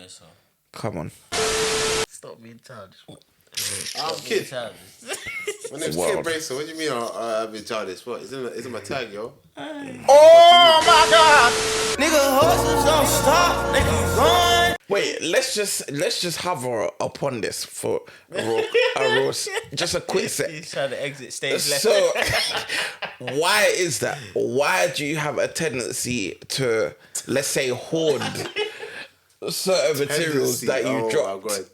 so. Come on. Stop being childish. I'm a kid. Childish. My name's Wild. Kid Bracer. What do you mean I'm being childish? What? Isn't my tag, yo? Oh my God! Nigga, hustles don't stop. They keep going. Wait, let's just hover upon this for just a quick sec. He's trying to exit stage left. So, why is that? Why do you have a tendency to, let's say, hoard certain materials that you Oh, dropped? God.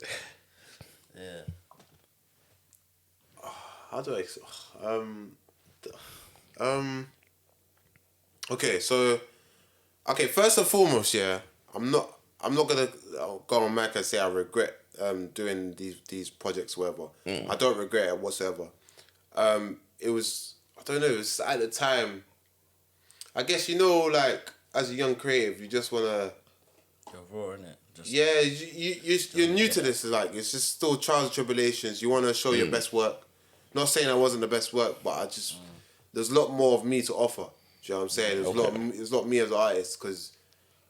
Yeah. How do I... Okay, so... Okay, first and foremost, yeah, I'm not gonna go on mic and say I regret doing these projects, whatever. I don't regret it whatsoever. It was, I don't know, it was at the time, I guess, you know, like, as a young creative, you just wanna... You're raw, innit? Yeah, you're new to this. Like, it's just still trials and tribulations. You want to show your best work. Not saying I wasn't the best work, but I just there's a lot more of me to offer. Do you know what I'm saying? There's a lot of me as an artist, because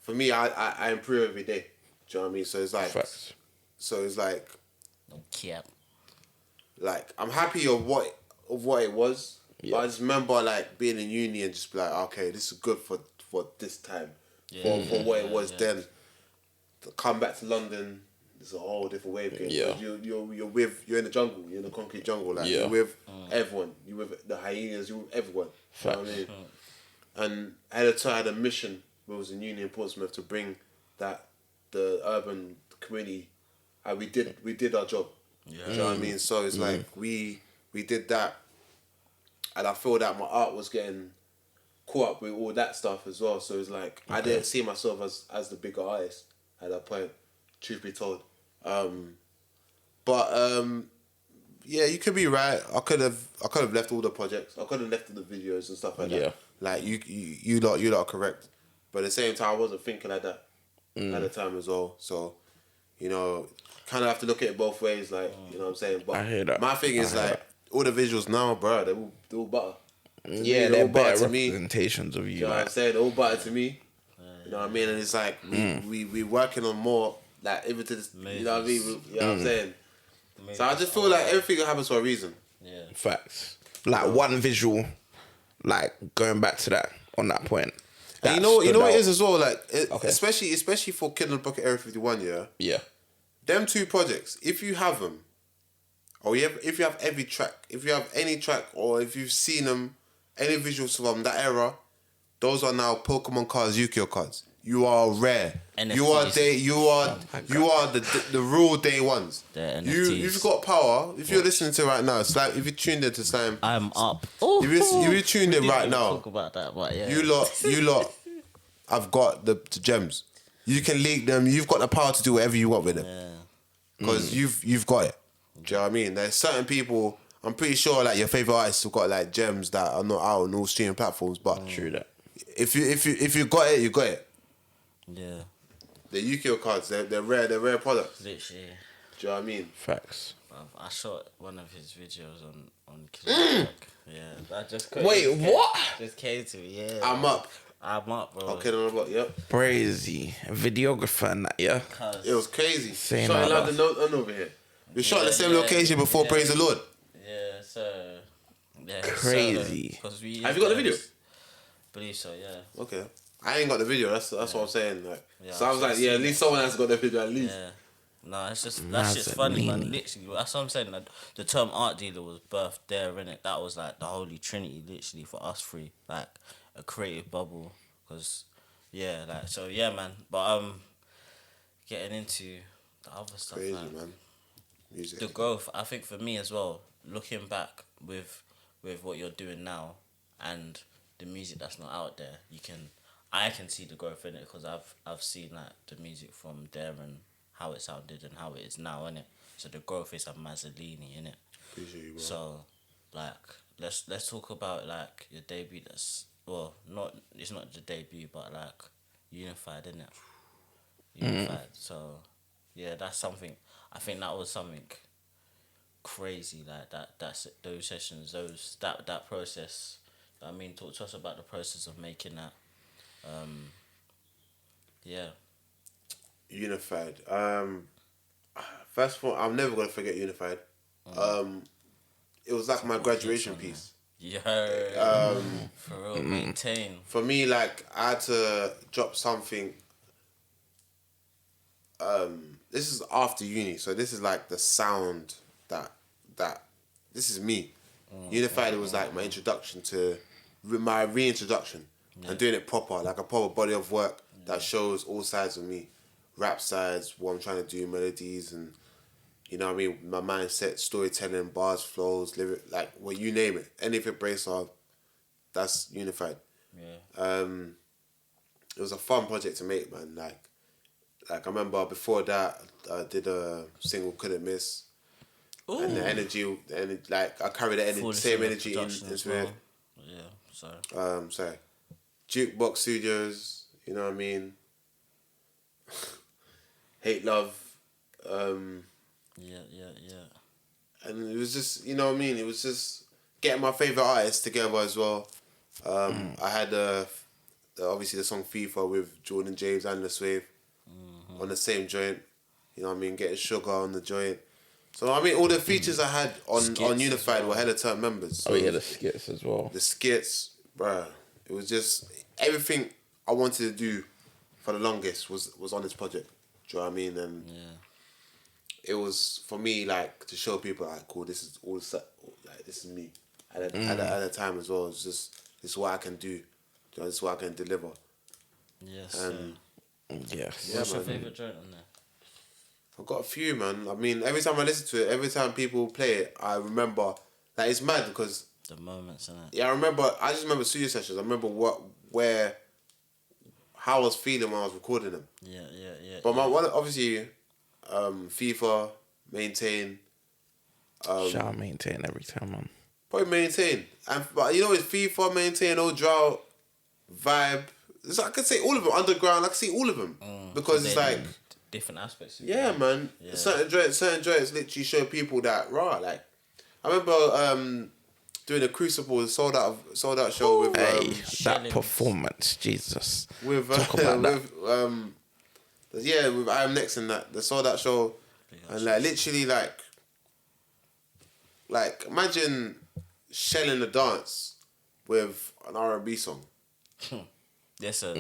for me, I improve every day. Do you know what I mean? So it's like, Facts. No cap. like I'm happy of what it was. Yeah. But I just remember like being in uni and just be like, okay, this is good for this time, for what it was then. To come back to London, it's a whole different way of getting. Yeah. You're in the jungle. You're in the concrete jungle. Like you're with everyone. You're with the hyenas. You're with everyone. You know what I mean? And at the time, I had a mission. Where I was in uni in Portsmouth to bring the urban community. We did our job. Yeah. You know what I mean? So it's like we did that, and I feel that my art was getting caught up with all that stuff as well. So it's like I didn't see myself as the bigger artist at that point, truth be told. Yeah, you could be right. I could have left all the projects. I could have left all the videos and stuff like that. Like you lot are correct. But at the same time, I wasn't thinking like that at the time as well. So, you know, kind of have to look at it both ways. Like, you know what I'm saying? But I hear that. my thing is like all the visuals now, bro. They're all butter. Yeah, they're better representations of you. You know what I'm saying? They're all butter to me. You know what I mean? And it's like we working on more, like even to this, you know what I mean? You know what I'm saying? So I just feel like everything happens for a reason. Yeah. Facts. Like one visual, like going back to that on that point. And you know what it is as well, like especially for Kid on the Pocket Area 51, yeah. Yeah. Them two projects, if you have them, or if you have every track, if you have any track, or if you've seen them, any visuals from that era, those are now Pokemon cards, Yu-Gi-Oh cards. You are rare. NFTs. You are the real day ones. You've got power. If you're listening to right now, Slime, if you tuned in to Slime, I'm up. If you tuned in right now, talk about that, but yeah. You lot, I've got the gems. You can leak them. You've got the power to do whatever you want with them. Because you've got it. Do you know what I mean? There's certain people. I'm pretty sure like your favorite artists have got like gems that are not out on all streaming platforms. But true that. If you got it, you got it. Yeah. The Yu-Gi-Oh cards, they're rare. They're rare products. Literally. Do you know what I mean? Facts. I shot one of his videos on Kickstarted. Yeah, that just what? Just came to me. Yeah. I'm up, bro. Okay, on the block. Yep. Crazy videographer and that. Yeah. It was crazy. Same shot in London over here. We shot at the same location before Praise the Lord. Yeah. So. Yeah. Crazy. Have you got the video? Believe so. Yeah. Okay. I ain't got the video. That's what I'm saying. Like, so I was like, at least someone has got the video at least. Yeah. No, it's just that's just funny, man. Literally, that's what I'm saying. Like, the term art dealer was birthed there, innit? That was like the holy trinity, literally, for us three, like a creative bubble. Cause so man. But getting into the other stuff, crazy, like, man. Music. The growth, I think for me as well. Looking back with what you're doing now and the music that's not out there, I can see the growth in it because I've seen like the music from there and how it sounded and how it is now, innit? So the growth is a Mazzolini, innit? Appreciate you, bro. So like let's talk about like your debut. It's not the debut, but like Unified, innit? Unified. So yeah, that's something. I think that was something crazy, like that's those sessions, that process. I mean, talk to us about the process of making that. Yeah. Unified. First of all, I'm never gonna forget Unified. It was like my graduation piece. Yeah. For real, maintain. For me, like I had to drop something. This is after uni, so this is like the sound that this is me. Unified. It was like my introduction to my reintroduction and doing it proper, like a proper body of work that shows all sides of me, rap sides, what I'm trying to do, melodies, and you know what I mean, my mindset, storytelling, bars, flows, lyric, like well, you name it, anything brace off, that's Unified. Yeah. It was a fun project to make, man. Like I remember before that, I did a single Couldn't Miss. Ooh. And the energy, like I carry the energy, same energy into it. Yeah, sorry. Sorry. Jukebox Studios, you know what I mean? Hate Love. Yeah. And it was just, you know what I mean? It was just getting my favourite artists together as well. I had obviously the song FIFA with Jordan James and the Swave on the same joint. You know what I mean? Getting Sugar on the joint. So I mean, all the features I had on Unified were hella turn members. So the skits as well. The skits, bruh. It was just everything I wanted to do for the longest was on this project. Do you know what I mean? And it was for me like to show people like, cool, this is all set. Like this is me. At the time as well, it's just this is what I can do. You know, this is what I can deliver. Yes. Yes. What's your favourite joint on there? I've got a few, man. I mean, every time I listen to it, every time people play it, I remember that it's mad because the moments in it. Yeah, I just remember studio sessions. I remember how I was feeling when I was recording them. Yeah. But my one obviously, FIFA, Maintain. Shall maintain every time, man. Probably Maintain, but you know it's FIFA, Maintain, No Drought, Vibe. I could say all of them. Underground, I could see all of them because it's like different aspects. Yeah, man. Yeah. Certain joints literally show people that raw. Like I remember doing a Crucible sold out show with that performance, Jesus. With Talk about with I Am Next in that the sold out show, and like literally like imagine shelling the dance with an R&B song. Yes, sir.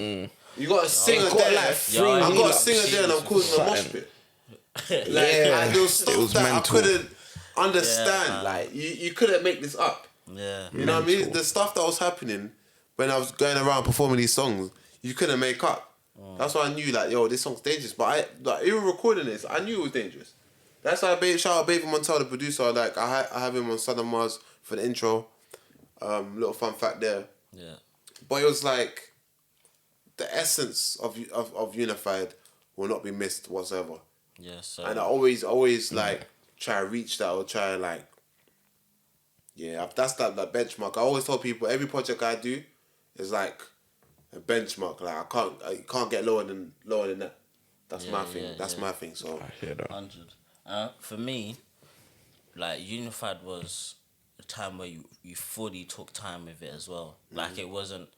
You got to sing a there. I got to sing a there, and I'm causing a mosh pit. And there was stuff that mental. I couldn't understand. Yeah, like you couldn't make this up. Yeah, you know what I mean. The stuff that was happening when I was going around performing these songs, you couldn't make up. That's why I knew like, yo, this song's dangerous. But even recording this, I knew it was dangerous. That's why shout out Baby Montel, the producer. Like I have him on Southern Marz for the intro. Little fun fact there. Yeah. But it was like the essence of Unified will not be missed whatsoever. Yes. So. And I always like try to reach that or try like. Yeah, that's that benchmark. I always tell people every project I do is like a benchmark. Like I can't get lower than that. That's my thing. That's my thing. So I hear that. 100. For me, like Unified was a time where you fully took time with it as well. Like it wasn't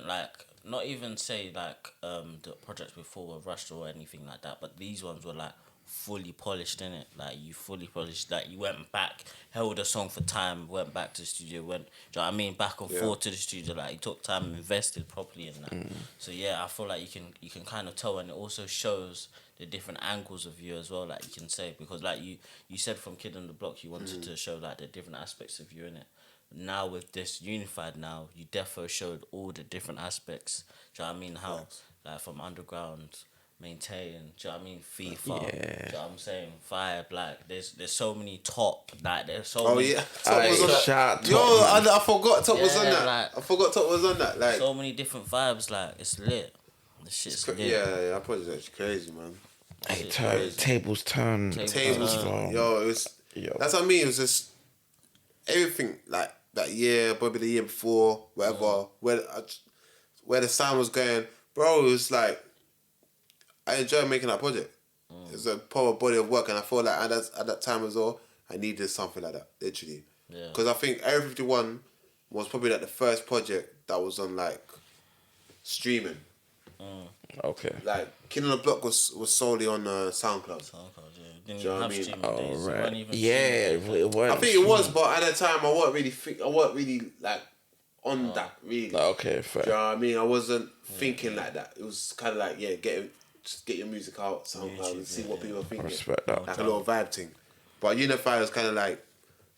like not even say like the projects before were rushed or anything like that, but these ones were like fully polished in it. Like you fully polished. Like you went back, held a song for time, went back to the studio, do you know what I mean, back and forth to the studio. Like you took time and invested properly in that. So yeah, I feel like you can kind of tell, and it also shows the different angles of you as well. Like you can say, because like you said from Kid on the Block, you wanted to show like the different aspects of you in it. Now with this Unified, now you defo showed all the different aspects. Do you know what I mean? How like from underground, Maintain, do you know what I mean? FIFA, do you know what I'm saying? Vibe, like there's so many top, like there's so many. Top was on that. Yo, I forgot Top was on that. Like, I forgot Top was on that. Like so many different vibes. Like it's lit. The shit's lit. Yeah, I probably it's crazy, man. Hey, tables turn. Yo, it was. That's what I mean. It was just everything like that year, probably the year before, whatever. Where the sound was going, bro. It was like I enjoyed making that project. It's a proper body of work, and I feel like at that time as well, I needed something like that, literally. Because I think Area 51 was probably like the first project that was on like streaming. Okay. Like Kid on the Block was solely on SoundCloud. Didn't Do you know even what I have mean? streaming days. It Right. weren't even Yeah, streaming days. it weren't. I think it was, but at that time I wasn't really like on that really. Okay, fair. Do you know what I mean? I wasn't thinking like that. It was kind of like just get your music out SoundCloud and see what people are thinking. Respect that. Like a little vibe thing. But Unify was kind of like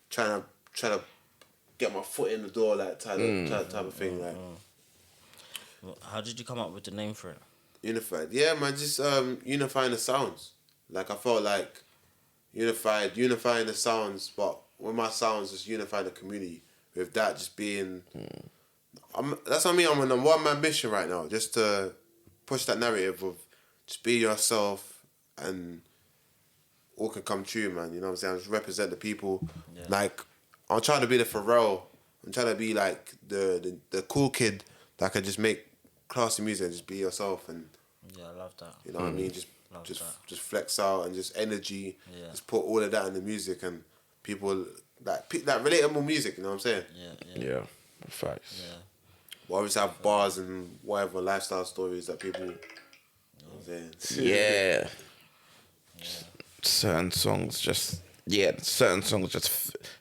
trying to get my foot in the door, like type of thing. Like How did you come up with the name for it? Unified, yeah, man, just unifying the sounds. Like I felt like unifying the sounds, but with my sounds, just unifying the community. With that, just being, that's what I mean. I'm on a one-man mission right now, just to push that narrative of just be yourself and all can come true, man. You know what I'm saying? Just represent the people. Yeah. Like I'm trying to be the Pharrell. I'm trying to be like the cool kid that can just make classy music and just be yourself. And yeah, I love that. You know what I mean? Just flex out and just energy. Yeah. Just put all of that in the music and people like relatable music. You know what I'm saying? Yeah. Facts. Yeah. We always have bars and whatever lifestyle stories that people. You know what I'm saying? Yeah. Certain songs just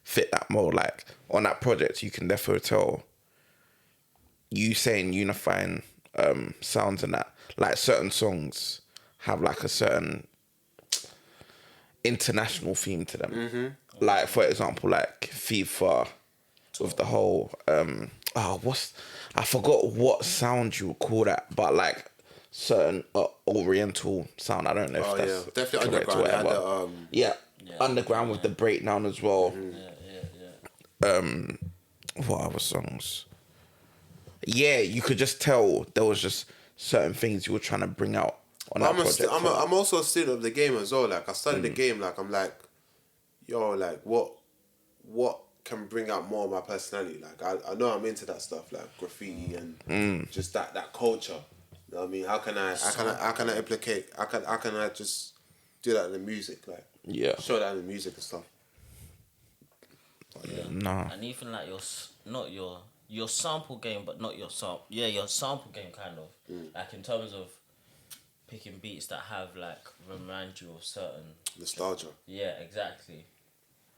fit that mold. Like on that project, you can definitely tell. You saying unifying sounds and that, like certain songs have like a certain international theme to them. Mm-hmm. Like for example, like FIFA with the whole I forgot what sound you would call that, but like certain oriental sound. I don't know if that's definitely correct or whatever. Underground with the breakdown as well. What other songs? Yeah, you could just tell there was just certain things you were trying to bring out on that project. I'm also a student of the game as well. Like I studied the game. Like I'm like, like what can bring out more of my personality? Like I know I'm into that stuff, like graffiti and just that culture. You know what I mean? How can I implicate? How can I just do that in the music? Like show that in the music and stuff. And even like your sample game, but not your sample. Yeah, your sample game kind of. Like in terms of picking beats that have like remind you of certain nostalgia. Yeah, exactly.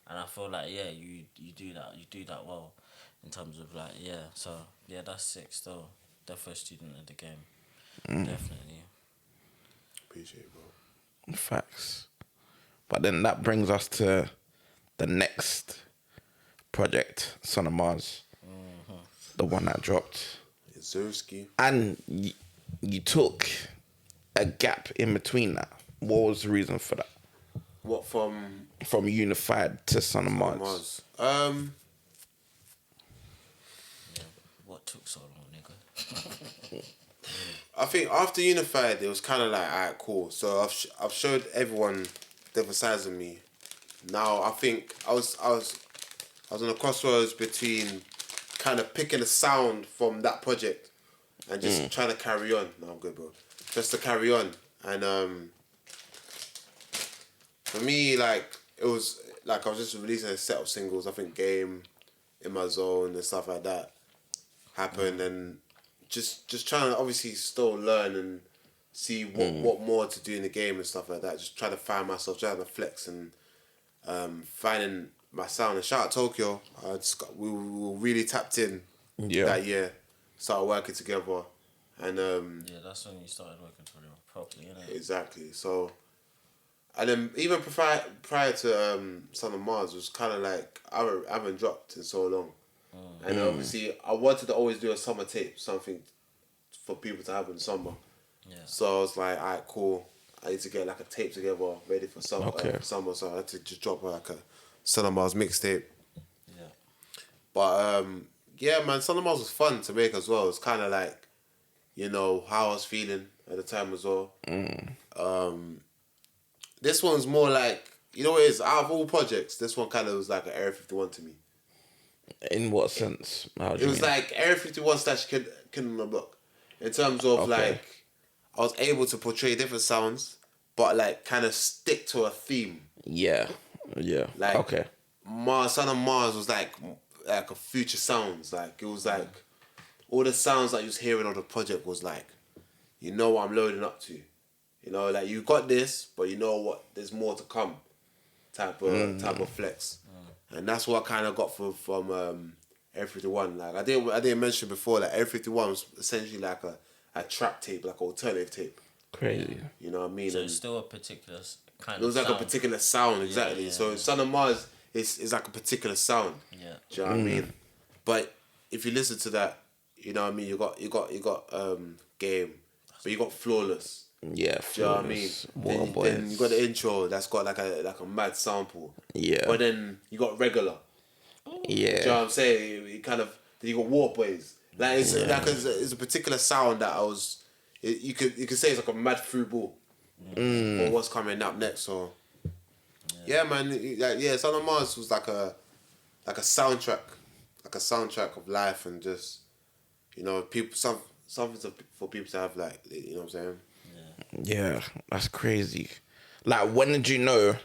And I feel like you do that well in terms of like so that's sick still. Definitely a student of the game. Definitely. Appreciate it, bro. Facts. But then that brings us to the next project, Son of Marz. The one that dropped. Zerski. And you took a gap in between that. What was the reason for that? What from Unified to Son of Marz? What took so long, nigga? I think after Unified, it was kind of like, alright, cool. So I've showed everyone different sides of me. Now I think I was on a crossroads between kind of picking a sound from that project and just trying to carry on. No, I'm good, bro. Just to carry on. And for me, like, it was like I was just releasing a set of singles. I think Game, In My Zone and stuff like that happened. And just trying to obviously still learn and see what more to do in the game and stuff like that. Just trying to find myself, trying to flex and finding my sound. And shout out Tokyo. We were really tapped in that year. Started working together. And that's when you started working for them properly, innit? Exactly. So, and then even prior to Son of Marz was kind of like I haven't dropped in so long. And obviously I wanted to always do a summer tape, something for people to have in summer. Yeah. So I was like, alright, cool. I need to get like a tape together, ready for summer. Summer, so I had to just drop like a Son of Marz mixtape. Yeah. But man, Son of Marz was fun to make as well. It's kind of like, how I was feeling at the time as well. This one's more like, what it is, out of all projects, this one kind of was like an Area 51 to me. In what sense? It was like Area 51 / Kid on the Block. In terms of like, I was able to portray different sounds, but like kind of stick to a theme. Yeah. Like, Son of Marz was like a future sounds. Like, it was like, all the sounds that you was hearing on the project was like, you know what I'm loading up to. You know, like you got this, but you know what, there's more to come. Type of flex, and that's what I kind of got from F51. Like I didn't mention before that F51 was essentially like a trap tape, like an alternative tape. Crazy. You know what I mean? So it's still a particular kind of. It was like sound. a particular sound, exactly. So Son of Marz is like a particular sound. Yeah. Do you know what I mean? But if you listen to that, you know what I mean. You got Game, but you got Flawless. Yeah, Do you know what I mean? Then you got the intro that's got like a mad sample. Yeah. But then you got Regular. Yeah. Do you know what I'm saying? You kind of then you got War Boys. Like it's a particular sound that you could say it's like a mad through ball. For what's coming up next. So yeah, man. Son of Marz was like a soundtrack of life, and just people something for people to have, like, you know what I'm saying. Yeah, that's crazy. Like, when did you know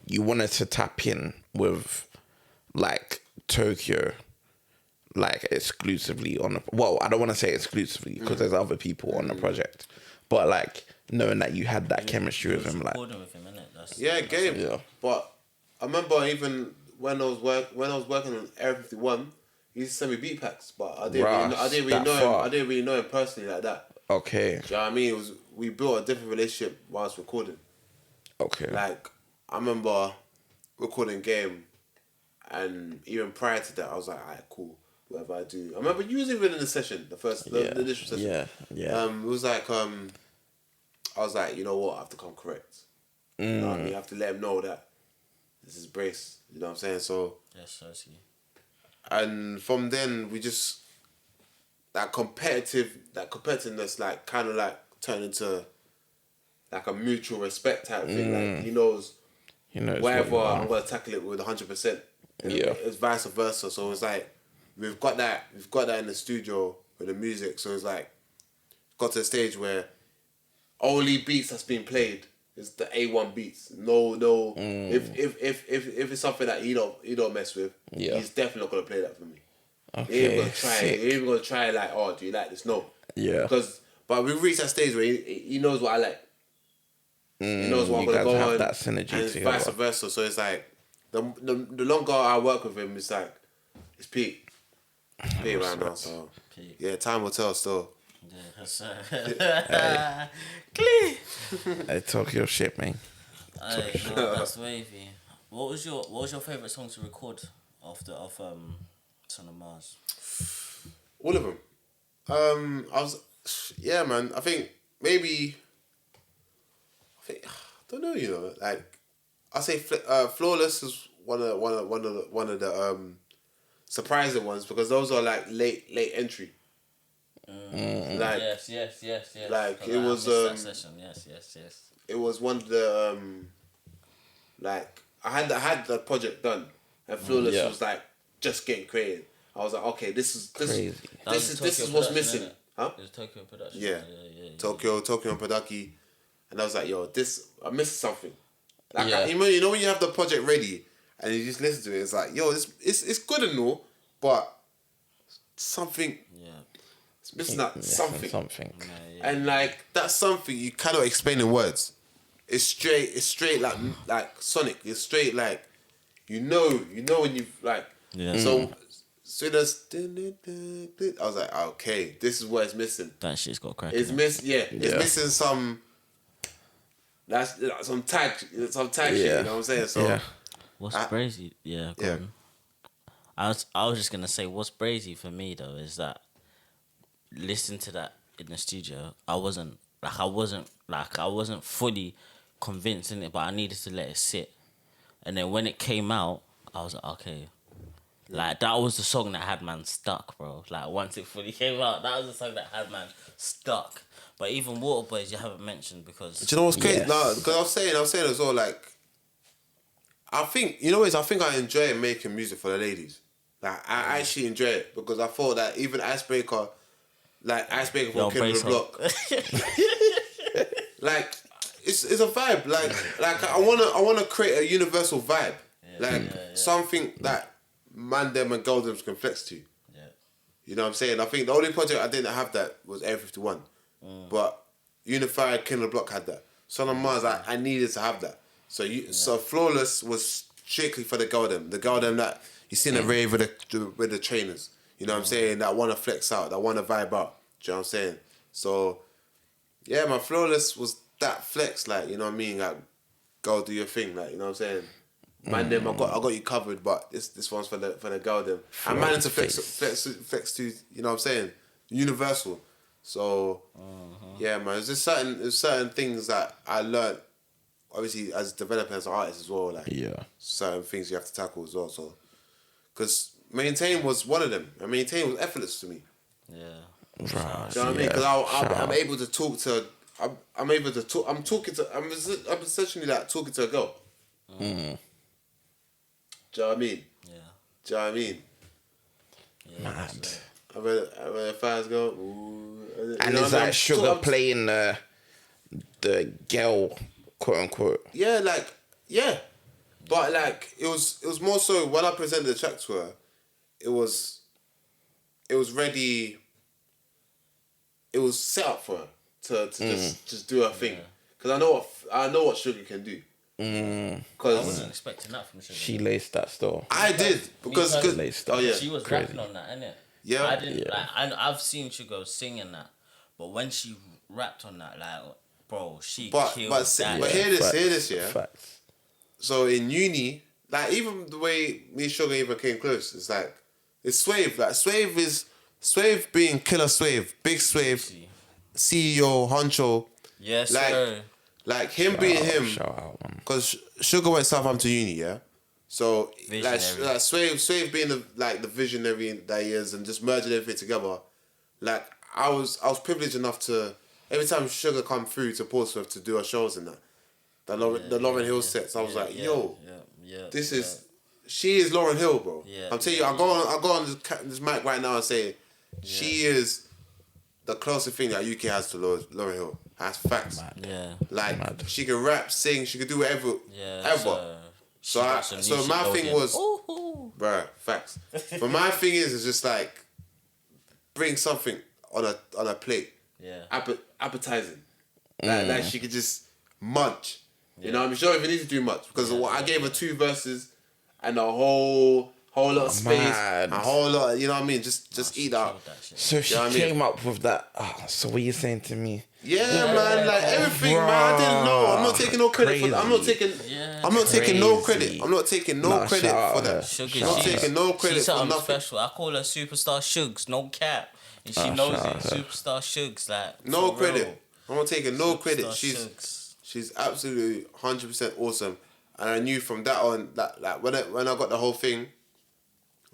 you wanted to tap in with, like, Tokyo, like, exclusively on the... Well, I don't want to say exclusively, because there's other people on the project. But, like, knowing that you had that chemistry with him, like... With him, innit? Game. Yeah. But I remember even when I was working on Area 51, he used to send me beat packs, but I didn't really know him personally like that. Okay. Do you know what I mean? We built a different relationship whilst recording. Okay. Like, I remember recording Game, and even prior to that, I was like, alright, cool, whatever I do. I remember you was even in the session, the initial session. Yeah. It was like, I was like, you know what, I have to come correct. You know what I mean? I have to let him know that this is Brace. You know what I'm saying? So. Yes, I see. And from then, we just that competitiveness, like, kind of like turned into like a mutual respect type thing. Like, he knows whatever, I'm gonna tackle it with 100%. Yeah. It's vice versa. So it's like we've got that in the studio with the music. So it's like got to a stage where only beats that's been played is the A1 beats. No. If it's something that he don't mess with, he's definitely not gonna play that for me. Okay. He ain't even gonna try like, oh, do you like this? No. Yeah. But we've reached that stage where he knows what I like. He knows what I'm gonna go on. Have that synergy and it's together. vice versa. So it's like the longer I work with him, it's like it's peak. It's peak right now. So yeah, time will tell still. Yeah, that's Hey, talk your shit, man. Hey, no, that's wavy. What was your favourite song to record of Son of Marz? All of them. Man. I think I don't know. You know, like I say, Flawless is one of the surprising ones, because those are like late entry. Like yes. Like it was that session. Yes. It was one of the like I had the project done, and Flawless was like just getting created. I was like, okay, this is what's missing, huh? It was Tokyo production. Yeah. Tokyo and Production, and I was like, yo, I missed something. Like you know when you have the project ready and you just listen to it, it's like, yo, it's good and all, but something. Yeah. It's missing that something. Yeah. And like that something you cannot explain in words. It's straight like Sonic. It's straight like you know when you like. Yeah. So there's I was like, okay, this is what it's missing. That shit's got crack. It's missing some. That's some tag shit. You know what I'm saying? So What's crazy? Yeah. Go on. I was just gonna say, what's crazy for me though is that listening to that in the studio, I wasn't fully convinced in it, but I needed to let it sit. And then when it came out, I was like, okay. Like, that was the song that had man stuck, bro. Like, once it fully came out, that was the song that had man stuck. But even Water Boys, you haven't mentioned because... Do you know what's crazy? Yes. No, because I was saying as well, like, I think I enjoy making music for the ladies. Like, I actually enjoy it, because I thought that even Icebreaker from King of the Block. Like, it's a vibe. Like I wanna create a universal vibe. Something that man them and girl them can flex to. Yeah. You know what I'm saying? I think the only project I didn't have that was Air 51. But Unified, King of the Block had that. Son of Marz, I needed to have that. So Flawless was strictly for the girl them that you see in the rave with the trainers. You know what I'm saying? That want to flex out, that want to vibe out. Do you know what I'm saying? So, yeah, my Flawless was that flex, like, you know what I mean? Like, go do your thing, like, you know what I'm saying? Man, them, I got you covered, but this one's for the girl them. I'm managing to flex to, you know what I'm saying? Universal. So, yeah, man, there's certain things that I learned, obviously, as a developer, as an artist as well, like, certain things you have to tackle as well, so, because Maintain was one of them, and Maintain was effortless to me. Yeah. Right. Do you know what I mean? Because I'm able to talk to, I'm essentially like talking to a girl. Do you know what I mean? Yeah. Do you know what I mean? Yeah, Mad. I read fans go, ooh. And it's like Sugar playing the girl, quote unquote. Yeah, like, yeah. But like it was more so when I presented the track to her, it was ready. It was set up for her to just do her thing. Because I know what Sugar can do. I Because wasn't expecting that from Sugar. She laced that store. I did because She was rapping on that, innit? Yeah. I didn't like. I've seen Sugar singing that, but when she rapped on that, like, bro, she killed that. But hear this, yeah. Facts. So in uni, like even the way me and Sugar even came close, it's like it's Swave. Like Swave being Killer Swave, Big Swave, CEO, Honcho. Yes, like, sir. Like him being him, Shout out, man. because Sugar went Southampton uni, yeah. So like Visionary. Swave being the visionary that he is and just merging everything together. Like I was privileged enough to every time Sugar come through to Portsmouth to do our shows and that. The Lauryn Hill sets, I was like, yo, this is, she is Lauryn Hill, bro. Yeah, I'm telling you, I go on this mic right now and say, she is the closest thing that UK has to Lauryn Hill. That's facts. Yeah. Like, she can rap, sing, she can do whatever, ever. So my thing was, bruh, facts. But my thing is just like, bring something on a plate. Yeah. Appetizing. Like she could just munch. You know, I'm sure if you need to do much because I gave her 2 verses and a whole lot of space, Mad. a whole lot. You know what I mean? Just eat that. So she came up with that. So what are you saying to me? Yeah, man, like everything, man. I didn't know. I'm not taking no credit for that. I'm not taking no credit. I'm not taking no credit for that. Sugar, I'm not taking no credit she's for something nothing. special. I call her Superstar Shugs, no cap, and she knows it. Superstar Shugs, like No for credit. real. I'm not taking no credit. Shugs. She's absolutely 100% awesome, and I knew from that on that like when I got the whole thing,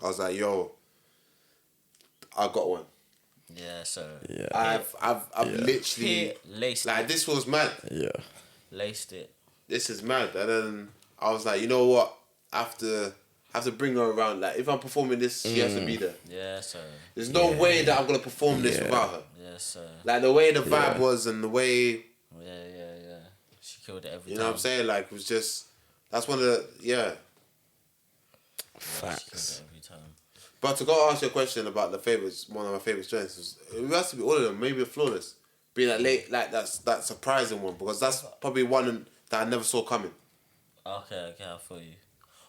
I was like, yo, I got one. Yeah, so I've literally laced like it. this was mad. Yeah. Laced it. This is mad, and then I was like, you know what? I have to bring her around. Like if I'm performing this, she has to be there. Yeah, so There's no way that I'm gonna perform this without her. yeah, so Like the way the vibe was and the way. yeah. She killed it every time. You know what I'm saying? Like it was just that's one of the Facts. Every time. But to go ask you a question about the favorites, one of my favorite strengths is it has to be all of them. Maybe Flawless being that late, like that surprising one because that's probably one that I never saw coming. Okay, I feel you.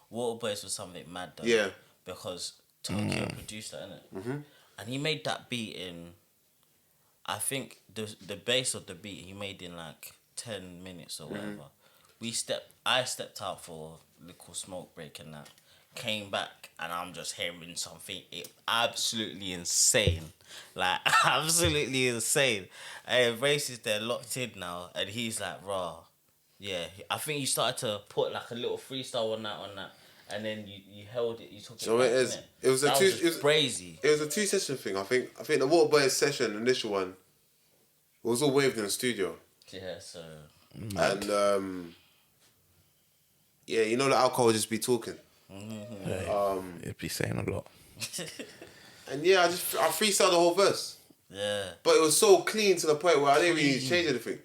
Water Boys was something mad though. Yeah. Because Tokyo produced that, innit? Mm-hmm. And he made that beat in, I think the bass of the beat he made in like 10 minutes or whatever. I stepped out for a little smoke break and that. Came back and I'm just hearing something absolutely insane. Like, absolutely insane. And Race is there locked in now and he's like, raw. Yeah, I think you started to put like a little freestyle on that. And then you held it, you took it So back, it is. innit? It was That was crazy. It was a 2-session thing. I think the Water Boys session, initial one, it was all waved in the studio. Yeah, so And yeah, you know the alcohol just be talking. It'd be saying a lot. And yeah, I freestyled the whole verse. yeah. But it was so clean to the point where I didn't really change anything.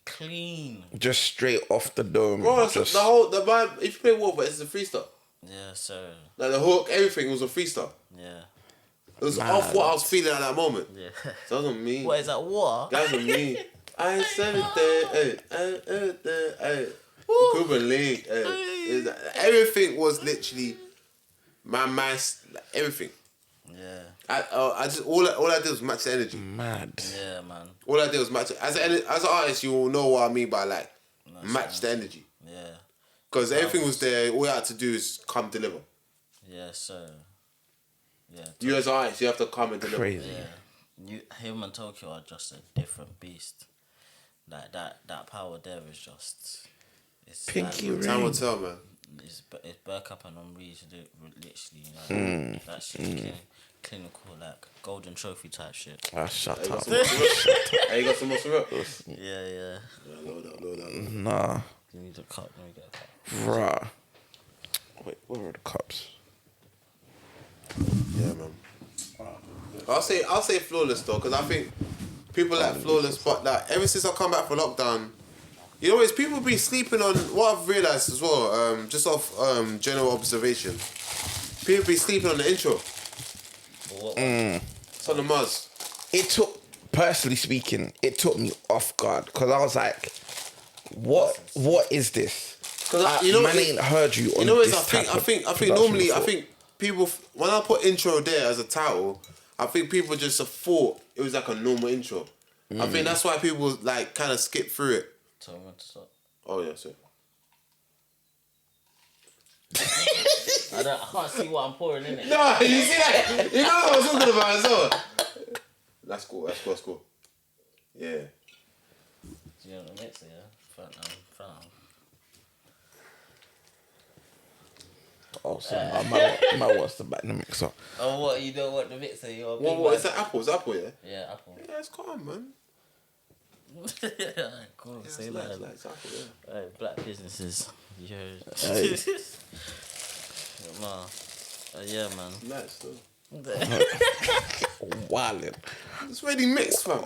Clean. Just straight off the dome. Bro, just, the vibe, if you play Water Boys, it's a freestyle. Yeah, so Like the hook, everything was a freestyle. yeah. It was off what I was feeling at that moment. Yeah. So that wasn't me. What is that? What? That wasn't me. I said it there, hey. Cuban League, hey. Everything was literally my everything. Yeah. I just all I did was match the energy. Mad. Yeah, man. All I did was match it. As an artist, you will know what I mean by like match the energy. Yeah. Because everything was there. All you had to do is come deliver. Yeah, so. Yeah. You as an artist, you have to come and deliver. Crazy. Yeah. Him and Tokyo are just a different beast. Like that power there is just. It's Pinky like, ring. Time will tell, man. It's Burkup and Omri to do literally, like, that shit clinical, like golden trophy type shit. Ah, shut up. Hey, you got some more syrup? Yeah. Load up. Nah. You need a cup. Let me get a cup. Bruh. Wait, where are the cups? Yeah, man. I'll say Flawless though, because I think people like Flawless, but like ever since I come back from lockdown, you know, it's people be sleeping on what I've realised as well, just off general observation. People be sleeping on the intro. What? It's on the Marz. It took, personally speaking, it took me off guard because I was like, what is this? Because you know, man ain't heard you on you know, this I type of think production normally before. I think people when I put intro there as a title, I think people just thought it was like a normal intro. I think that's why people like kind of skip through it. Tell me when to stop. Oh yeah, so. I can't see what I'm pouring in it. No, you see that? You know what I was talking about as well. That's cool. Yeah. Do you know the mixer? Yeah. Front. Oh, so my wants to back the mix up. Oh, what? You don't want the mixer? You're a big What man. is that? Apple? Is that Apple? Yeah. Yeah, Apple. Yeah, it's calm, man. Cool. Yeah, Say it's that. nice, Apple. Yeah. Hey, black businesses. You heard. Hey. Nah. Yeah, man. Nice though. Wildin'. It's already mixed, fam.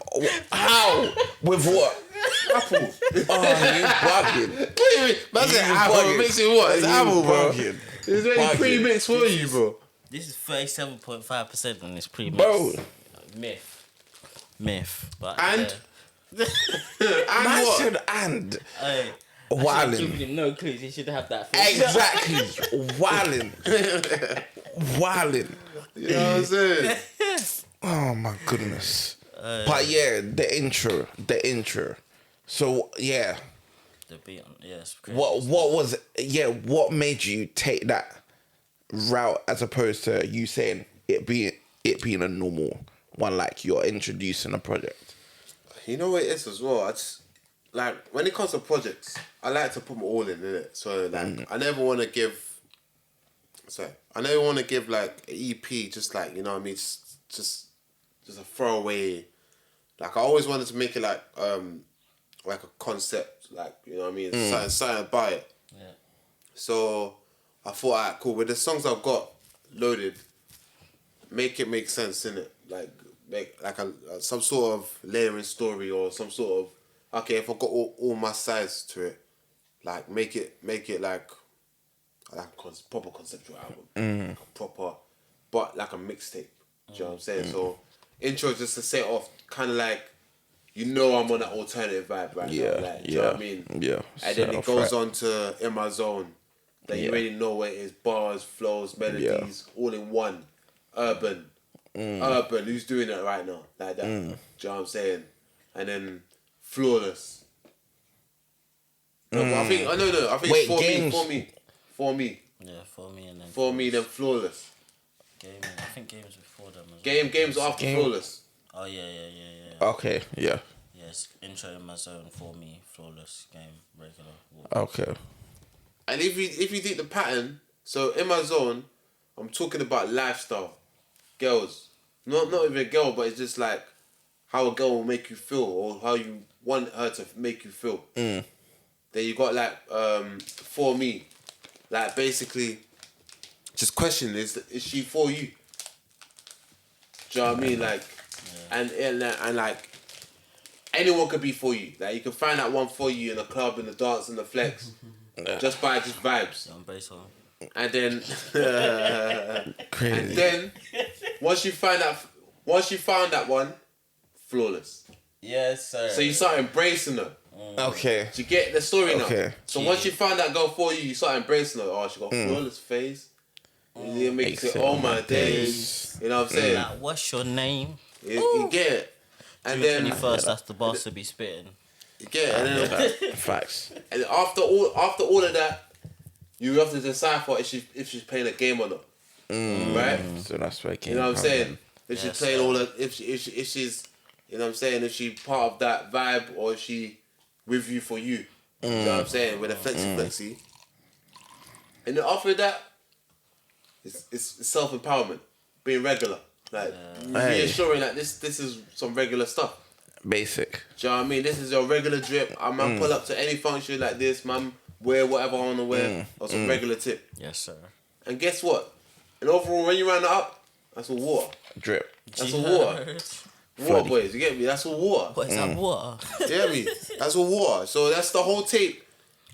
How? With what? Apple. Oh, you bugging. Man said You Apple. bugging. Mixing what? It's You Apple, bro. bugging. It's already Bugging. pre-mixed for you, bro. This is 37.5% and it's pre-mixed. Bro. Myth. But And? Man what? said and. Hey. I should Wildin'. have given him no clues. He should have that. Thing. Exactly. Wildin'. You know what I'm saying? Oh my goodness. But yeah, the intro. So yeah, The beat on, it's crazy. what made you take that route as opposed to you saying it being a normal one, like you're introducing a project? You know what it is as well? I just, like, when it comes to projects, I like to put my all in it. So, like, I never want to give like an EP just like, you know what I mean, just a throwaway. Like, I always wanted to make it like a concept, like, you know what I mean, something about it. Yeah. So I thought, alright, cool. With the songs I've got loaded, make it make sense, innit? Like, make like some sort of layering story or some sort of, okay, if I got all my sides to it, like make it like a proper conceptual album, like a proper, but like a mixtape. Do you know what I'm saying? So intro just to set off, kind of like, you know, I'm on that alternative vibe right now. Like, do you know what I mean? Yeah. And then it goes on to In My Zone. That you already know what it is. Bars, flows, melodies, all in one. Urban. Who's doing it right now? Like that. Do you know what I'm saying? And then Flawless. No, but I think Wait, for Games. me. Yeah, for me and then. For me, then Flawless. I think games before them as well. Games after Flawless. Oh, yeah. Okay, yeah. Yes, intro In My Zone, For Me, Flawless, game, regular. Okay. And if you think the pattern, so In My Zone, I'm talking about lifestyle. Girls. Not even a girl, but it's just like how a girl will make you feel or how you want her to make you feel. Then you got like For Me. Like basically just question is she for you? Do you know what I mean? Like and like anyone could be for you. Like you can find that one for you in the club, in the dance, in the flex. Just by just vibes. On bass on. And then Crazy. and then once you found that one, Flawless. Yes, sir. So you start embracing her. Okay. Do you get the story now? Okay. So once you find that girl for you, you start embracing her. Oh, she got a flawless face. You make you say, oh my days. You know what I'm saying? Like, what's your name? You get it. And then 21st, that's the boss to be spitting. you get it. And then Facts. and after all of that, you have to decipher if she's playing a game or not. Right? So that's where it came. You know what I'm saying? If Yes, she's playing all that, if she's, you know what I'm saying? If she part of that vibe or if she with you for you. You know what I'm saying? With a flexi. And then after that, it's self-empowerment. Being regular. Like, reassuring that this is some regular stuff. Basic. Do you know what I mean? This is your regular drip. I'm gonna pull up to any function like this, man. Wear whatever I wanna wear. Or some regular tip. Yes, sir. And guess what? And overall, when you round it up, that's all water. Drip. That's all water. Water, boys. You get me? That's all water. What is that water? You get me? That's all water. So that's the whole tape.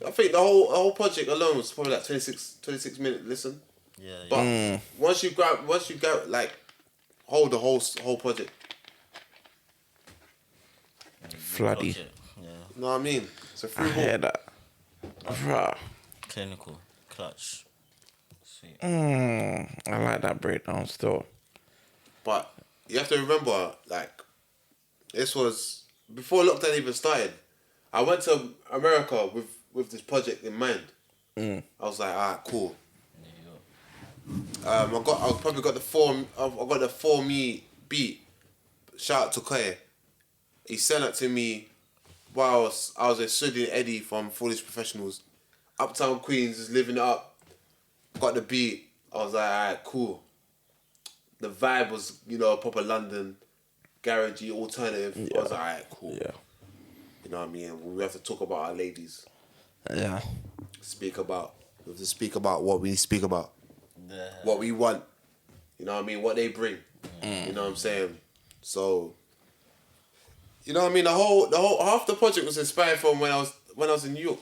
I think the whole project alone was probably like 26 minute listen. Yeah. But once you grab, like, hold the whole project. Floody. Yeah. You know what I mean? It's a I free hear ball. that. Bruh. Clinical. Clutch. Sweet. I like that breakdown still. But you have to remember, like, this was before lockdown even started. I went to America with this project in mind. I was like, alright, cool. I probably got the For Me beat. Shout out to Koye. He sent it to me while I was a studying Eddie from Foolish Professionals. Uptown Queens is living it up. Got the beat. I was like, alright, cool. The vibe was, proper London, garagey, alternative. I was like, alright, cool. Yeah. You know what I mean? We have to talk about our ladies. Yeah. We have to speak about what we speak about. What we want. You know what I mean? What they bring. You know what I'm saying? So, you know what I mean? The whole half the project was inspired from when I was in New York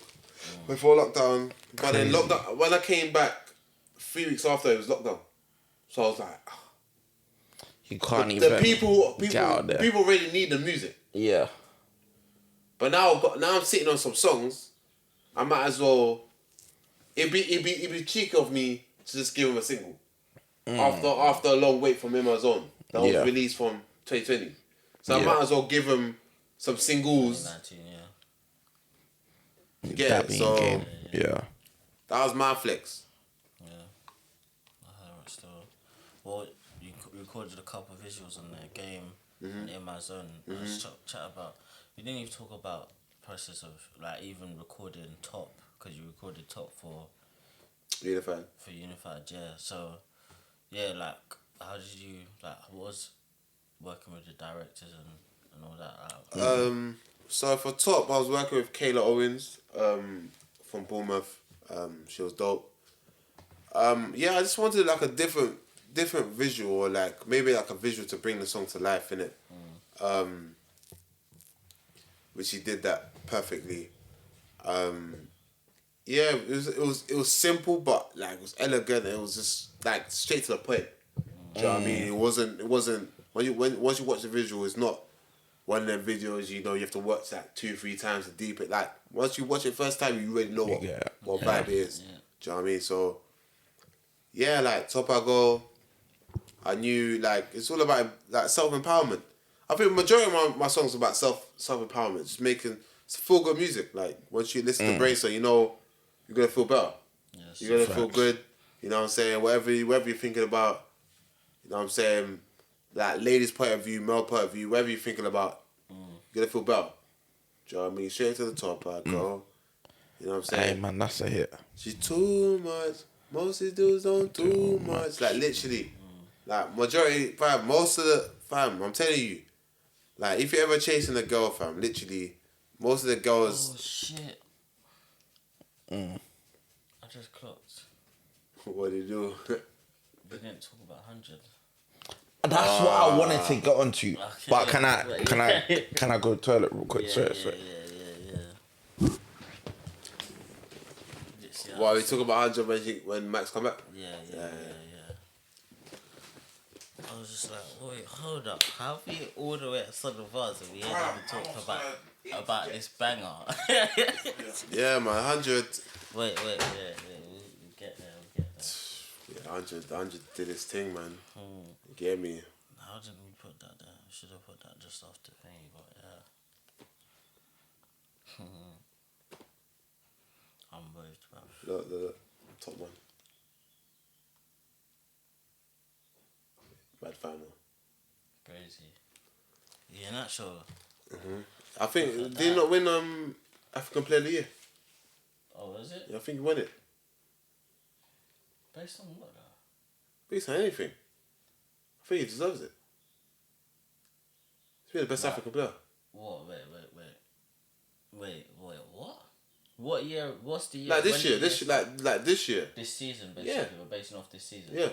before lockdown. But then lockdown, when I came back 3 weeks after, it was lockdown. So I was like, you can't even the people get out there. people really need the music. Yeah. But now I'm sitting on some songs. I might as well. It'd be cheeky of me to just give him a single after a long wait from him on his own that was released from 2020. So I might as well give him some singles. 19, yeah. You get it? So Yeah. that was my flex. Yeah. Still. Well, you recorded a couple of visuals on the game in my zone. Let's chat about. You didn't even talk about the process of like even recording Top because you recorded Top for Unified. For Unified, yeah. So, yeah, like, how did you what was working with the directors and all that? So for Top, I was working with Kayla Owens from Bournemouth. She was dope. I just wanted like a different visual, or like maybe like a visual to bring the song to life, innit? Which he did that perfectly. It was simple, but like it was elegant. It was just like straight to the point. Do you know what I mean? It wasn't once you watch the visual, it's not one of them videos you have to watch like 2-3 times to deep it. Like once you watch it first time, you already know what vibe it is. Yeah. Do you know what I mean? So like Top I Go, I knew like it's all about like self-empowerment. I think majority of my songs are about self-empowerment, just making feel good music. Like once you listen to Bracer, you're gonna feel better. Yes. You're gonna feel good. You know what I'm saying? Whatever you're thinking about, you know what I'm saying? Like ladies' point of view, male point of view, whatever you're thinking about, you're gonna feel better. Do you know what I mean? Straight to the top, like, girl. You know what I'm saying? Hey man, that's a hit. She's too much. Most of these dudes don't do much. Like literally. Like majority, fam, most of the fam, I'm telling you. Like if you're ever chasing a girl, fam, literally, most of the girls. Oh shit. I just clocked. What do you do? We didn't talk about 100. That's what I wanted to get onto. Okay. But can I go to the toilet real quick? Sorry. Yeah. Why we talk about 100 when Max come back? Yeah. I was just like, wait, hold up. How we all the way at Southern Vars and we ain't even talked about this banger? Yeah, man, 100. Wait, we'll get there, Yeah, 100 did his thing, man. You get me? How didn't we put that there? We should have put that just off the thing, but yeah. I'm moved, bro. Look, top one. Bad final. Crazy. Yeah, not sure. I think, did he not win African Player of the Year? Oh, is it? Yeah, I think he won it. Based on what, though? Based on anything. I think he deserves it. He's been the best African player. What? Wait, what? What year? What's the year? Like this year, like this year. This season, basically. Yeah. We're basing off this season. Yeah.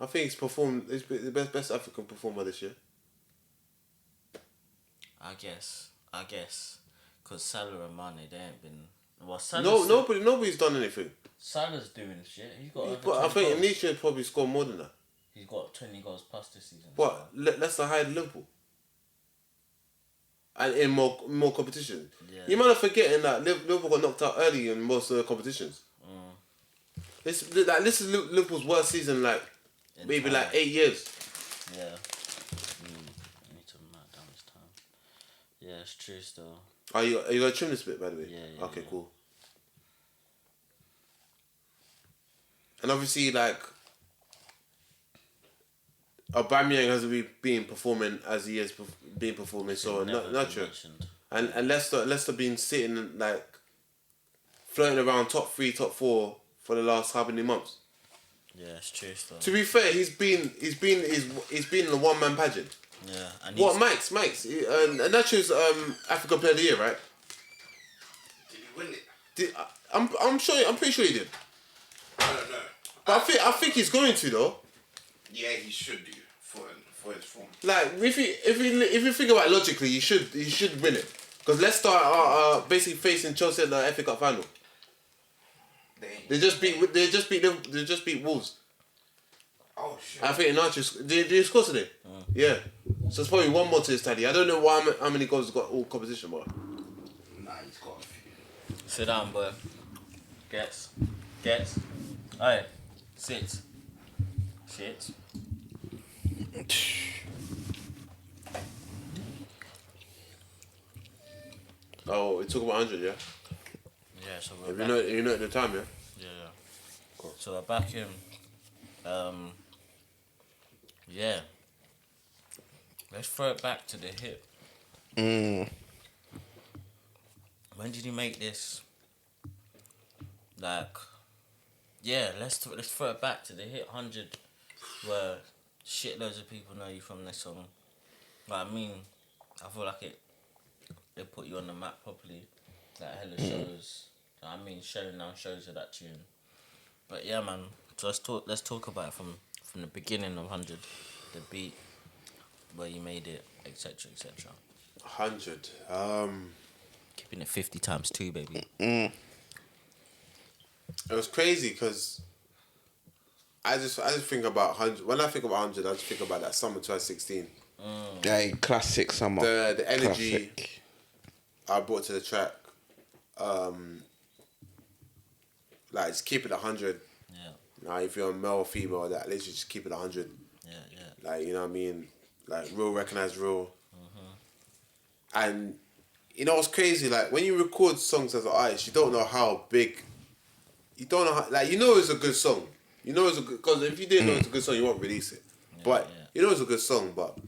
I think he's performed. He's been the best African performer this year. I guess. Because Salah and Mane, they ain't been. Well, Salah's Nobody's done anything. Salah's doing shit. He's got. But I think Nisha probably scored more than that. He's got 20 goals plus this season. But Leicester hired Liverpool. And in more competition. Yeah. You might have forgetting that Liverpool got knocked out early in most of the competitions. This is Liverpool's worst season, like in maybe time. Like 8 years. Yeah. I need to mark down this time. Yeah, it's true still. Are you gonna trim this bit, by the way? Yeah. Okay, cool. And obviously, like, Aubameyang hasn't been performing as he has been performing, so not true. And Leicester been sitting like floating around top 3, top 4 for the last how many months? Yeah, it's true still. To be fair, he's been in the one man pageant. Yeah, and what Mike's and Nacho's African Player of the Year, right? Did he win it? I'm pretty sure he did. I don't know. But I think he's going to though. Yeah, he should do for his form. Like if you think about it logically, you should win it because Leicester are basically facing Chelsea in the FA Cup final. They just beat Wolves. Oh shit! I think Nacho did he score today? Yeah. So it's probably one more to his tally. I don't know how many goals he's got all competition, but. Nah, he's got a few. Sit down, boy. Gets. Aye. Sit. Oh, we talk about 100, yeah? Yeah, so we're back. You know at the time, yeah? Yeah. Cool. So we're back in. Yeah. Let's throw it back to the hip. When did you make this? Like, yeah, let's throw it back to the hit 100, where shitloads of people know you from this song. Like, I mean, I feel like they put you on the map properly. Like hella shows. I mean, showing down shows of that tune. But yeah, man. So let's talk about it from the beginning of 100, the beat, where you made it, etc. 100. Keeping it 50 times 2, baby. It was crazy because I just think about 100. When I think about 100, I just think about that summer 2016. Yeah, classic summer. The energy classic. I brought to the track. Like just keep it 100. Yeah. Now if you're a male or female, that let's just keep it 100. Yeah. Like, you know what I mean? Like real, recognize real. And you know what's crazy? Like when you record songs as an artist, you don't know how big. You don't know how, like, you know it's a good song. You know it's a good, because if you didn't know it's a good song, you won't release it. Yeah, but you know it's a good song. But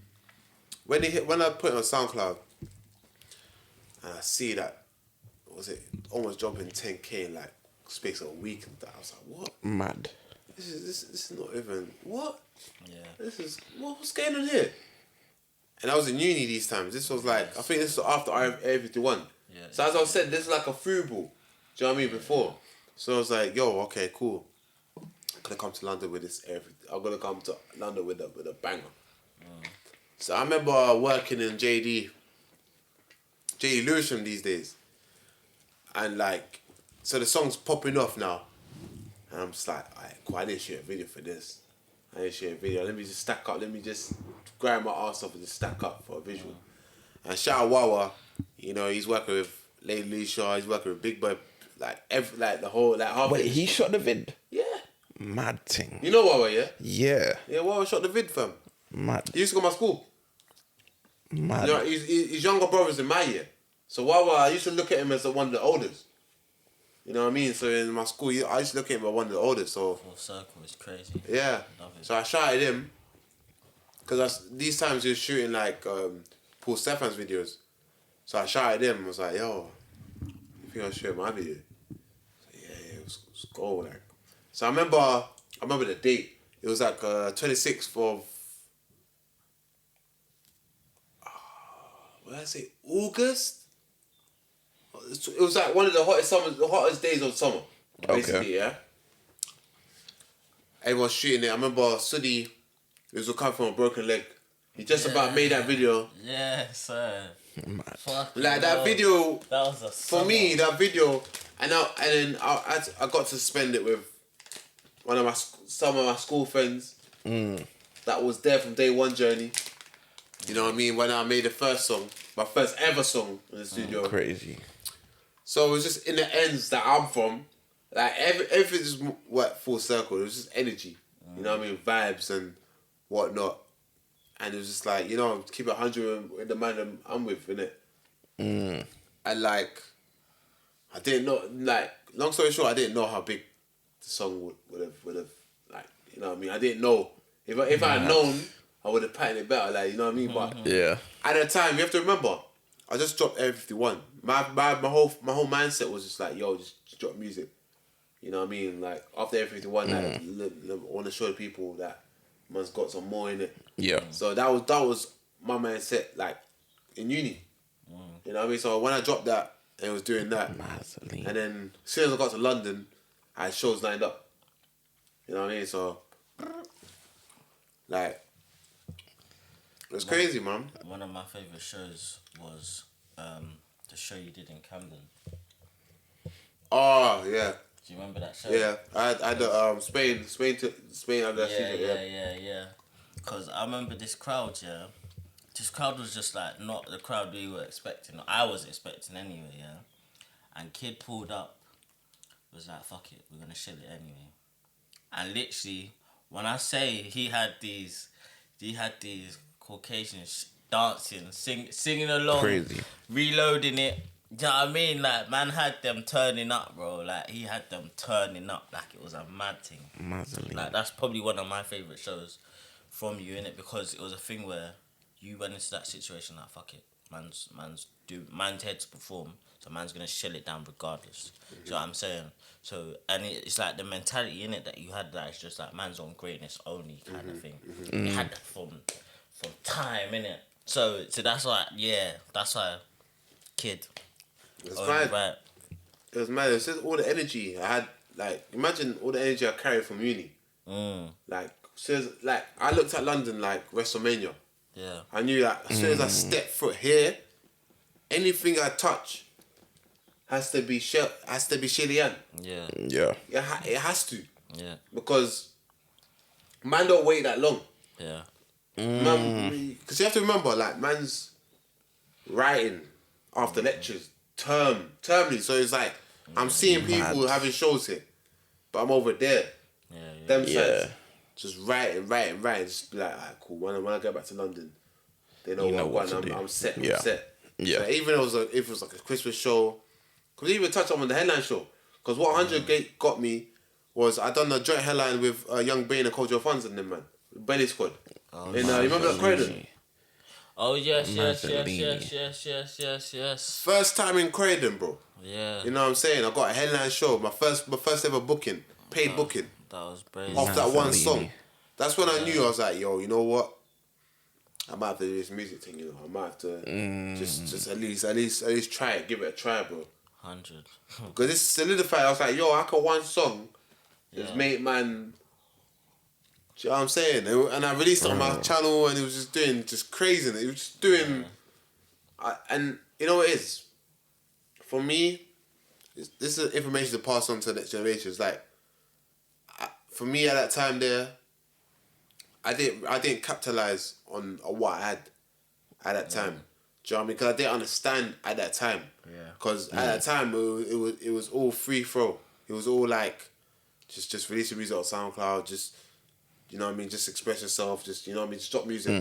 when I put it on SoundCloud, and I see that, was it almost jumping 10K in like space of a week and that, I was like, what? Mad. This is not even what? Yeah. This is what's going on here? And I was in uni these times. This was like, I think this was after Area 51. Yeah. So as I said, this is like a through ball. Do you know what I mean? Before. So I was like, yo, okay, cool. I'm gonna come to London with this I'm gonna come to London with a banger. So I remember working in JD Lewisham these days. And like, so the song's popping off now. And I'm just like, alright, cool, I didn't shoot a video for this. I ain't shooting a video. Let me just stack up. Let me just grind my ass off and just stack up for a visual. And shout out Wawa, you know, he's working with Lady Lee Shaw, he's working with Big Boy, like the whole half. Wait, he shot the vid? Yeah. Mad thing. You know Wawa, yeah? Yeah. Yeah, Wawa shot the vid, fam. Mad. He used to go to my school. Mad. You know, he's younger brothers in my year. So Wawa, I used to look at him as one of the oldest. You know what I mean? So in my school, I used to look at him as one of the oldest. So Full circle is crazy. yeah. Love it. So I shouted him because these times he was shooting like Paul Stefan's videos. So I shouted him. I was like, "Yo, you think I'll shoot my video?" So, yeah, it was gold. Like, so I remember the date. It was like 26th of. What did I say? August. It was like one of the hottest days of summer. Basically, Okay. yeah. Everyone's shooting it. I remember Sudi, he was coming from a broken leg. He just about made that video. Yeah, sir. Fuck. Like that video. That was a For me, that video, and then I got to spend it with some of my school friends that was there from day one journey. You know what I mean? When I made the first song, my first ever song in the studio. Crazy. So it was just in the ends that I'm from, like everything just went full circle. It was just energy, you know what I mean, vibes and whatnot, and it was just like, you know, keep it 100 with the man I'm with, innit? And like, I didn't know, like, long story short, I didn't know how big the song would have, like, you know what I mean. I didn't know if I had known, I would have patterned it better, like, you know what I mean. But Yeah. at the time, you have to remember, I just dropped Area 51. My whole mindset was just like, yo, just drop music. You know what I mean? Like after Area 51, like, I want to show the people that man's got some more in it. Yeah. So that was my mindset, like in uni. You know what I mean? So when I dropped that, and was doing that, and then as soon as I got to London, I had shows lined up. You know what I mean? So like, it was crazy, man. One of my favourite shows was the show you did in Camden. Oh yeah, Do you remember that show? yeah. I had Spain. Yeah. Because I remember this crowd, yeah. This crowd was just like not the crowd we were expecting. I was expecting anyway, yeah. And Kid pulled up, was like, fuck it, we're gonna shell it anyway. And literally, when I say he had these Caucasians dancing, singing along, Crazy. reloading it. Do you know what I mean? Like, man had them turning up, bro. Like, he had them turning up like it was a mad thing. Mazzoline. Like, that's probably one of my favourite shows from you, innit? Because it was a thing where you went into that situation like, fuck it. Man's here to perform, so man's gonna shell it down regardless. Do you know what I'm saying? So, and it's like the mentality in it that you had, that it's just like man's on greatness only kind of thing. You had that from time, innit? So that's why, Kid. It was mad. Right. It was mad. It was just all the energy I had. Like, imagine all the energy I carried from uni. Like, like I looked at London like WrestleMania. Yeah. I knew that as soon as I step foot here, anything I touch has to be Chilean. Yeah. Yeah. It has to. Yeah. Because man don't wait that long. Yeah. Because you have to remember, like, man's writing after lectures, termly. So it's like, I'm seeing people having shows here, but I'm over there. Yeah. Them sides, just writing. Just be like, alright, cool. When I go back to London, they know what I'm I'm set. Yeah. I'm set. Yeah. So even if it was like a Christmas show, because even touch on the headline show. Because what 100 got me was I done a joint headline with Young Bane and Kojo Funds and them, man. Belly Squad. You remember that Croydon? Oh yes. First time in Croydon, bro. Yeah. You know what I'm saying? I got a headline show, my first ever booking, paid booking. That was brave. Off that one song. That's when I knew. I was like, yo, you know what? I might have to do this music thing, you know. I might have to just at least try it, give it a try, bro. 100. Because this solidified. I was like, yo, I could one song just make man. Do you know what I'm saying? And I released it on my channel, and it was just doing crazy. It was just doing, and you know what it is? For me, this is information to pass on to the next generation. It's like, for me at that time there, I didn't capitalize on what I had at that time. Do you know what I mean? Because I didn't understand at that time. Yeah. Because at that time it was all free throw. It was all like just release the music on SoundCloud. Just you know what I mean. Just express yourself. Just you know what I mean. Just drop music.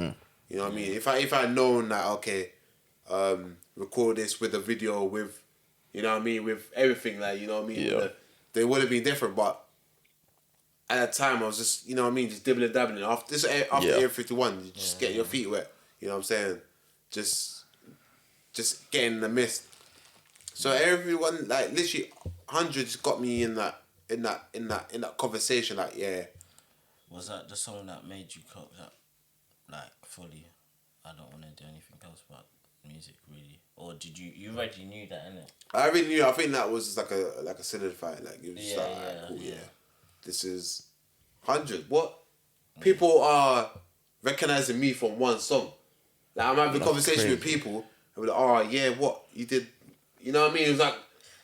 You know what I mean. If I had known that okay, record this with a video with, you know what I mean, with everything like you know what I mean. Yeah. They would have been different, but. At that time, I was just, you know what I mean, just dibbling dabbling. After Area 51, you just get your feet wet. You know what I'm saying? Just getting in the mist. So everyone, like literally, hundreds got me in that conversation. Like, yeah. Was that the song that made you cock that, like fully? I don't want to do anything else but music, really. Or did you already knew that, innit? I already knew. I think that was like a solidified. Like it was just like, alright, cool, yeah. This is 100. What? People are recognizing me from one song. Like I'm having a conversation with people and we're like, oh yeah, what? You did, you know what I mean? It was like,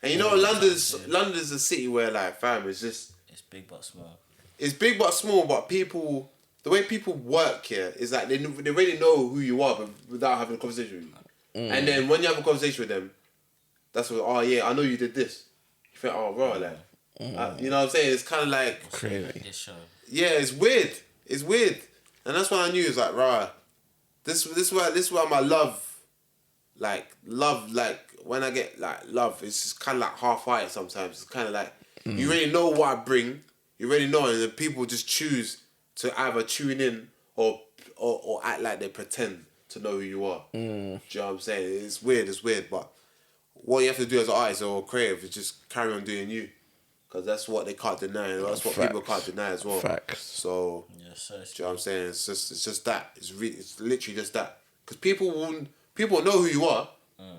and you know London's a city where like fam, it's just... It's big but small. It's big but small, but people, the way people work here is like they already know who you are but without having a conversation with you. And then when you have a conversation with them, that's what, oh yeah, I know you did this. You think, oh bro, like, you know what I'm saying? It's kind of like crazy. Yeah, it's weird. It's weird, and that's when I knew it's like, right. This is why my love, like when I get like love, it's just kind of like half-hearted sometimes. It's kind of like you already know what I bring. You already know, and then people just choose to either tune in or act like they pretend to know who you are. Do you know what I'm saying? It's weird, but what you have to do as an artist or creative is just carry on doing you. Because that's what they can't deny. And that's what people can't deny as well. Facts. So, do you know what I'm saying? It's just that. It's literally just that. Because people know who you are.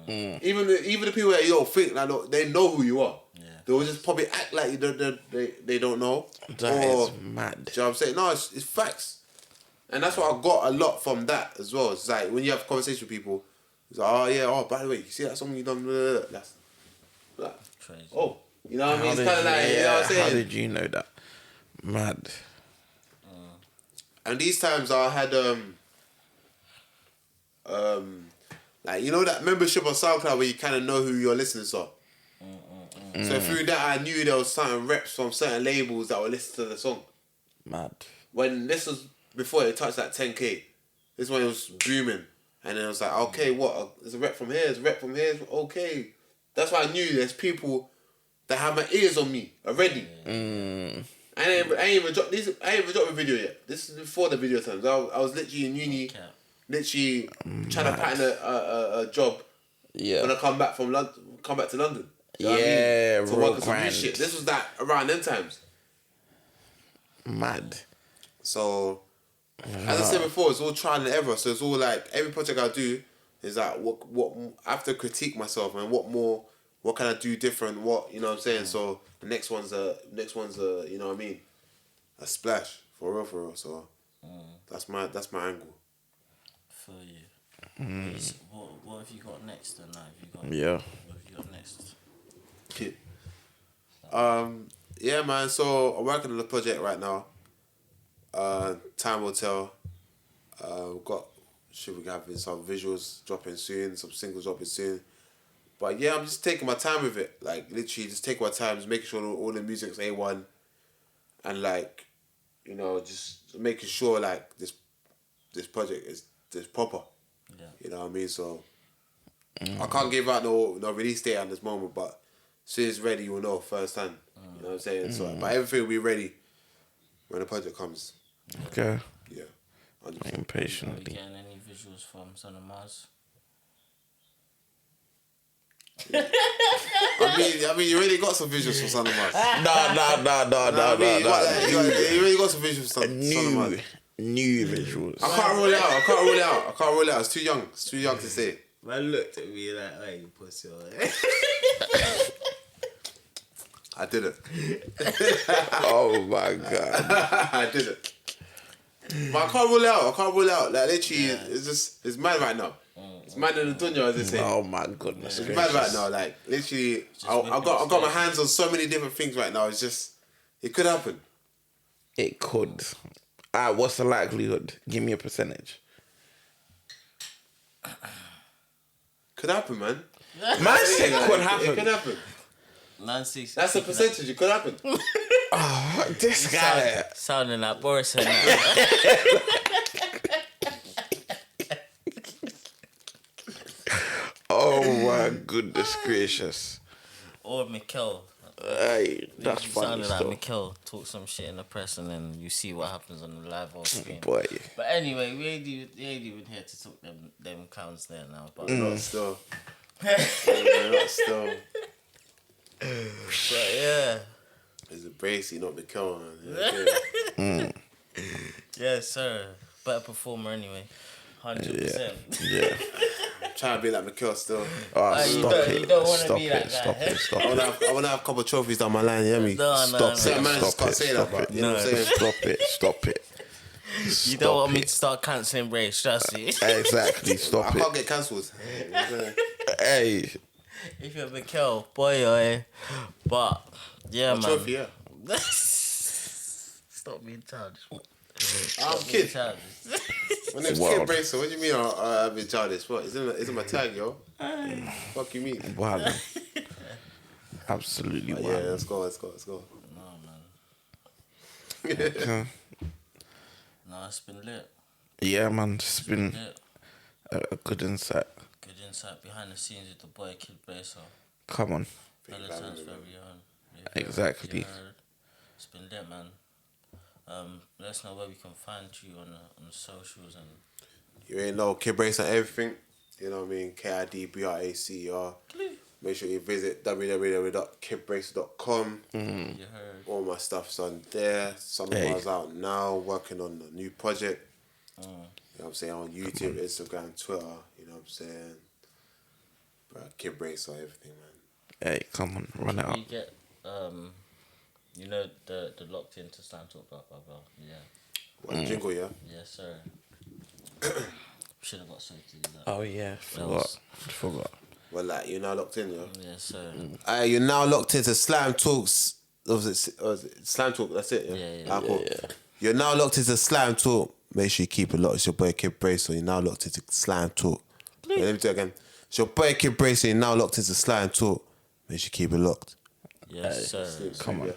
Even the people that you don't think, like, they know who you are. Yeah. They'll just probably act like they don't know. That is mad. Do you know what I'm saying? No, it's facts. And that's what I got a lot from that as well. It's like when you have conversation with people, it's like, oh yeah, by the way, you see that song you done? That's like, crazy. Oh. You know what I mean? It's kind of like, you know what I'm saying? How did you know that? Mad. And these times I had, like, you know that membership on SoundCloud where you kind of know who your listeners are? So through that, I knew there was certain reps from certain labels that were listening to the song. Mad. When this was before it touched that 10K, this one was booming. And then it was like, okay, what? There's a rep from here, there's a rep from here, okay. That's why I knew there's people that have my ears on me already. I ain't even dropped a video yet. This is before the video times. I was literally in uni, literally trying to pattern a job. Yeah. When I come back to London. You know what I mean? To work on some new shit. This was that around them times. Mad. So, as I said before, it's all trial and error. So it's all like every project I do is like what I have to critique myself and what can I do different? What, you know what I'm saying? So the next one's a you know what I mean? A splash for real. So that's my angle. For you. What have you got next then? What have you got next? Yeah, man. So I'm working on the project right now. Time will tell. We're having some visuals dropping soon, some singles dropping soon. But yeah, I'm just taking my time with it. Like, literally just taking my time, just making sure all the music's A1. And like, you know, just making sure like this project is proper. Yeah. You know what I mean? So I can't give out no release date at this moment, but as soon as it's ready, you'll know firsthand. You know what I'm saying? So but everything will be ready when the project comes. Okay. Yeah. Waiting patiently. Are you getting any visuals from Son of Marz? I mean, you already got some visuals for Son of Marz. No. You already got some visuals for Son of Marz. New visuals. I can't roll it out. It's too young. It's too young to say. Man looked at me like, hey, you pussy. I did it. Oh my God. I did it. But I can't roll it out. Like, literally, it's mad right now. It's mad in the dunya, as they say. Oh my goodness. It's mad right now. Like, literally, I got my hands on so many different things right now. It's just, it could happen. It could. What's the likelihood? Give me a percentage. Could happen, man. Man said could happen. It could happen. 9-6. That's a percentage. It could happen. Oh, this guy. Sounding like Boris and that. Oh my goodness gracious. Or Mikel. Hey, that's funny Sounded stuff. like Mikel talk some shit in the press and then you see what happens on the live or screen. Boy. But anyway, we ain't even here to talk them clowns there now. But Not still. Not still. But yeah. It's a Bracy, not Mikel. Yeah, sir. Better performer anyway. 100%. Yeah. Trying to be like Mikel still. Oh, you stop don't- it. you don't wanna Stop be it. like that, Stop eh? it. Stop I it. want to have a couple of trophies down my line, you hear me? No, Stop Certain man just can't say that, Stop but it. you know what I'm saying? Stop it. Stop it. You don't want me to start cancelling race, trust me. Exactly. I Stop can't it. get cancelled. Hey. If you're Mikel, boy, eh. But, yeah, man. Trophy, yeah. Stop being childish. I'm a kid. Childish. My name's Wild. Kid Bracer. What do you mean I've been childish? What? Isn't my tag, yo? Fuck you mean? Wow. Absolutely Yeah, wild. let's go. No, man. Yeah. No, it's been lit. Yeah, man. It's been Lit. a good insight. Good insight behind the scenes with the boy Kid Bracer. Come on. Valentine's very own. Exactly. You heard. It's been lit, man. Let us know where we can find you on the socials and You ain't know Kid Bracer everything. You know what I mean? KIDBRACER. Make sure you visit www.kidbracer.com. you heard. All my stuff's on there. Some of us out now working on a new project. You know what I'm saying? On YouTube, Instagram, Twitter. You know what I'm saying? But Kid Bracer, everything, man. Hey, come on. Run it up. You get you know the locked into Slam Talk blah blah blah. Yeah. What, jingle, yeah? Yes, sir. Should have got something to do that. Oh, yeah. Forgot. Well, like, you're now locked in, yeah? Yes, sir. You're now locked into Slam Talks. Was it Slam Talk? That's it, yeah? Yeah. Cool. You're now locked into Slam Talk. Make sure you keep it locked. It's your boy Kid Bracer. You're now locked into Slam Talk. Wait, let me do it again. It's your boy Kid Bracer. You're now locked into Slam Talk. Make sure you keep it locked. Yes, sir. Come on.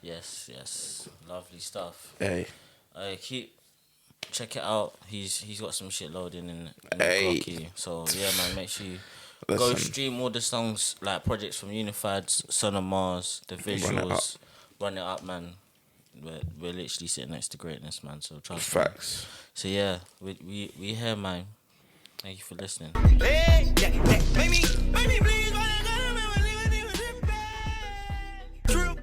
Yes. Lovely stuff. Hey. Check it out. He's got some shit loading in the Hey. clocky. So yeah, man, make sure you go Listen. stream all the songs like projects from Unified, Son of Marz, the visuals. Run it up, man. We're literally sitting next to greatness, man. So trust me. Facts. So yeah, we here, man. Thank you for listening. Hey, yeah, make me